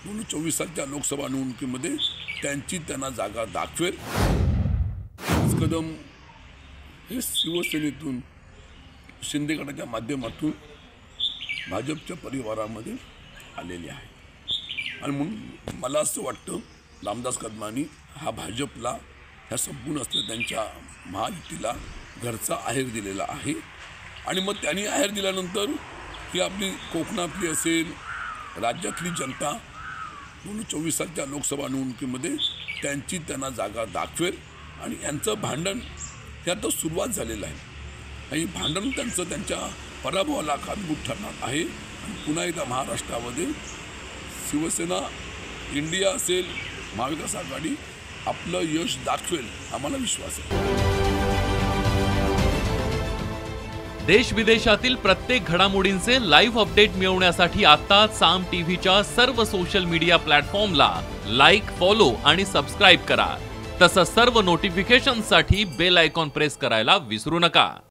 2024 सालच्या लोकसभा निवडणुकीमध्ये त्यांना जागा दाखवेल। कदम हे शिवसेनेतून शिंदे गटाच्या माध्यमातून भाजपच्या परिवारामध्ये आलेले आहे आणि म्हणून मला असं वाटतं रामदास कदमांनी हा भाजपला ह्या संपूर्ण असलेल्या त्यांच्या महायुतीला घरचा आहेर दिलेला आहे आणि मग त्यांनी आहेर दिल्यानंतर ही आपली कोकणातली असेल राज्यातली जनता 2024 सालच्या लोकसभा निवडणुकीमध्ये त्यांना जागा दाखवेल आणि यांचं भांडण हे आता सुरुवात झालेलं आहे आणि भांडण त्यांच्या पराभवाला कारणीभूत ठरणार आहे आणि पुन्हा एकदा महाराष्ट्रामध्ये शिवसेना इंडिया असेल महाविकास आघाडी आपलं यश दाखवेल आम्हाला विश्वास आहे। देश विदेशातील प्रत्येक घडामोडींचे लाईव्ह अपडेट मिळवण्यासाठी आता साम टीव्हीच्या सर्व सोशल मीडिया प्लॅटफॉर्मला लाईक, फॉलो आणि सबस्क्राईब करा। तसंच सर्व नोटिफिकेशनसाठी बेल आयकॉन प्रेस करायला विसरू नका।